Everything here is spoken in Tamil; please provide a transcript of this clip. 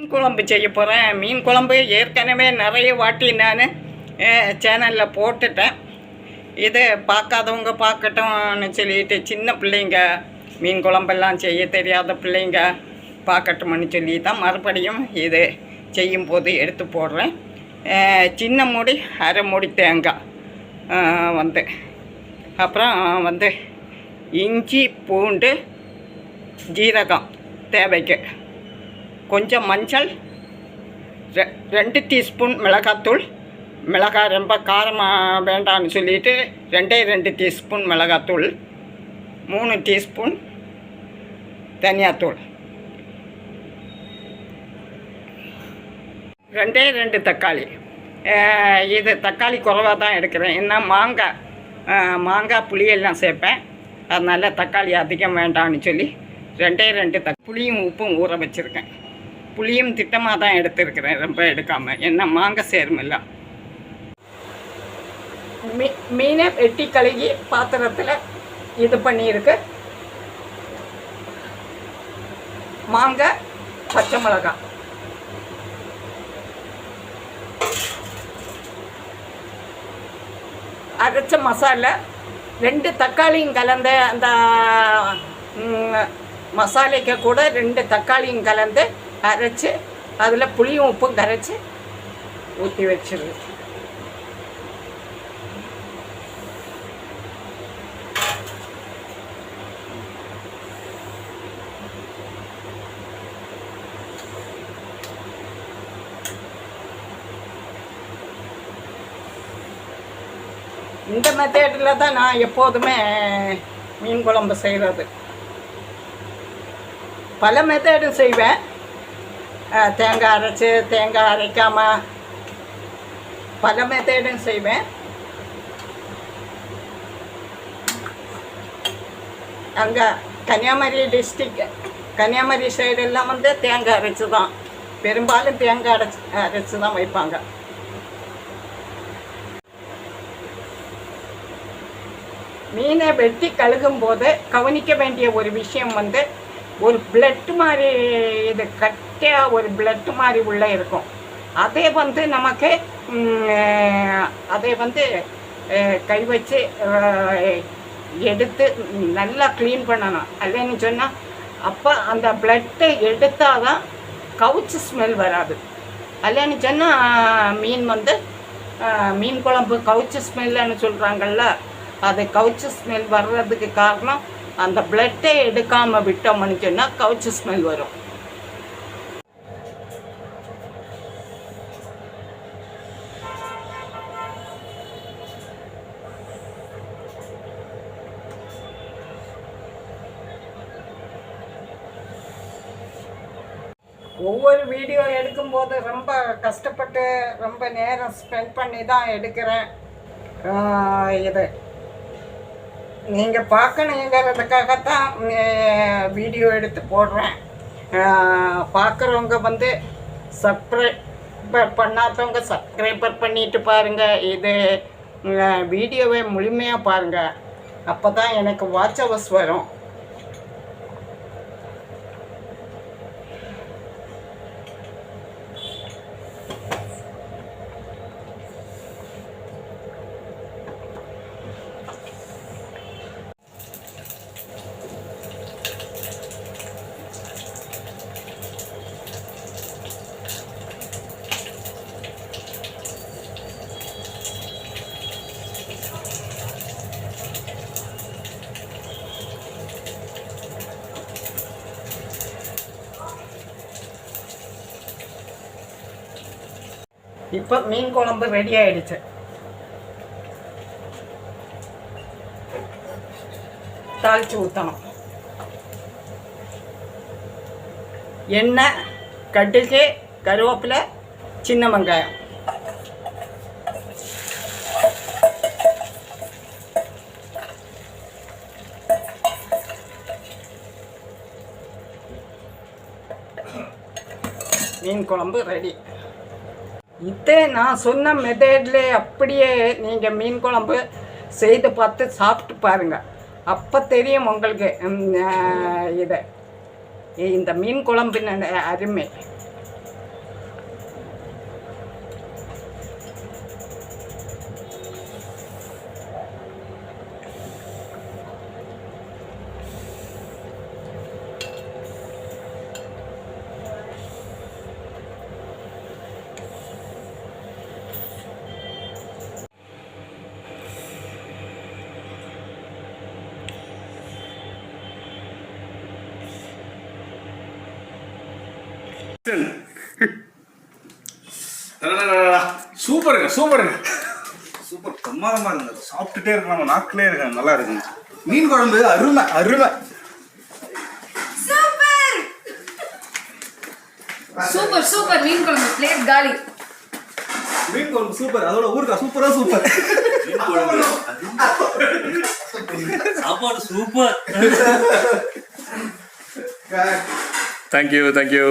மீன் குழம்பு செய்ய போகிறேன். மீன் குழம்பு ஏற்கனவே நிறைய வாட்டி நான் சேனலில் போட்டுட்டேன். இது பார்க்காதவங்க பார்க்கட்டும்னு சொல்லிட்டு, சின்ன பிள்ளைங்க மீன் குழம்பெல்லாம் செய்ய தெரியாத பிள்ளைங்க பார்க்கட்டும்னு சொல்லி தான் மறுபடியும் இது செய்யும்போது எடுத்து போடுறேன். சின்ன மூடி அரை மூடி தேங்காய் அப்புறம் இஞ்சி பூண்டு ஜீரகம் தேவைக்கு, கொஞ்சம் மஞ்சள், 2 டீஸ்பூன் மிளகாத்தூள். மிளகாய் ரொம்ப காரமாக வேண்டாம்னு சொல்லிட்டு 2 டீஸ்பூன் மிளகாத்தூள், 3 டீஸ்பூன் தனியாத்தூள், 2 தக்காளி. இது தக்காளி குறைவாக தான் எடுக்கிறேன். என்ன மாங்காய் புளியெல்லாம் சேர்ப்பேன். அதனால் தக்காளி அதிகம் வேண்டாம்னு சொல்லி 2 புளியும் உப்பும் ஊற வச்சுருக்கேன். புளியும் திட்டமாக தான் எடுத்துருக்கிறேன், ரொம்ப எடுக்காமல். என்ன மாங்காய் சேருமில்ல. மீனை வெட்டி கழுகி பாத்திரத்தில் இது பண்ணியிருக்கு. மாங்காய், பச்சை மிளகாய், அரைச்ச மசாலா, 2 தக்காளியும் கலந்த அந்த மசாலைக்கு கூட 2 தக்காளியும் கலந்து அரைச்சி அதில் புளியும் உப்பும் கரைச்சி ஊற்றி வச்சிருது. இந்த மெத்தடில் தான் நான் எப்போதுமே மீன் குழம்பு செய்கிறது. பல மெத்தடும் செய்வேன். தேங்காய் அரைச்சி, தேங்காய் அரைக்காமல் பல மெத்தடும் செய்வேன். அங்கே கன்னியாகுமரி டிஸ்ட்ரிக், கன்னியாகுமரி சைடெல்லாம் தேங்காய் அரைச்சி தான், பெரும்பாலும் தேங்காய் அரைச்சி தான் வைப்பாங்க. மீனை வெட்டி கழுகும் போது கவனிக்க வேண்டிய ஒரு விஷயம் ஒரு பிளட் மாதிரி, இது கட்டியாக ஒரு பிளட் மாதிரி உள்ளே இருக்கும். அதே நமக்கு அதை கை வச்சு எடுத்து நல்லா க்ளீன் பண்ணணும். இல்லைன்னு சொன்னால் அப்போ அந்த பிளட்டை எடுத்தால் தான் கவுச்சு ஸ்மெல் வராது. இல்லைன்னு சொன்னால் மீன் குழம்பு கவுச்சு ஸ்மெல்லுன்னு சொல்கிறாங்கல்ல, அது கவுச்சு ஸ்மெல் வர்றதுக்கு காரணம் அந்த பிளட்டை எடுக்காமல் விட்டோம்னு சொன்னால் கவுச்சு ஸ்மெல் வரும். ஒவ்வொரு வீடியோ எடுக்கும்போது ரொம்ப கஷ்டப்பட்டு ரொம்ப நேரம் ஸ்பெண்ட் பண்ணி தான் எடுக்கிறேன். இது நீங்கள் பார்க்கணுங்கிறதுக்காகத்தான் வீடியோ எடுத்து போடுறேன். பார்க்குறவங்க சப்ஸ்கிரைபர் பண்ணாதவங்க சப்ஸ்கிரைபர் பண்ணிட்டு பாருங்கள். இது வீடியோவை முழுமையாக பாருங்கள், அப்போ தான் எனக்கு வாட்ச் ஹவர்ஸ் வரும். இப்போ மீன் குழம்பு ரெடி ஆயிடுச்சு. தாளித்து ஊற்றணும். எண்ணெய், கடுகு, கருவேப்பிலை, சின்ன வெங்காயம். மீன் குழம்பு ரெடி. இதே நான் சொன்ன மெத்தட்லே அப்படியே நீங்கள் மீன் குழம்பு செய்து பார்த்து சாப்பிட்டு பாருங்கள். அப்போ தெரியும் உங்களுக்கு இதை இந்த மீன் குழம்பின் அருமை. சூப்பருங்க சூப்பருங்க சூப்பர் பிரமாதமா இருந்தது. சாப்பிட்டுட்டே இருக்கலாம், நாக்கிலே இருக்காங்க. நல்லா இருக்குங்க. மீன் குழம்பு அருமை அருமை. Super super. மீன் குழம்பு பிளேட் காலி. மீன் குழம்பு சூப்பர். அதோட ஊருக்கா சூப்பரா சூப்பர். சாப்பாடு சூப்பர். Thank you thank you.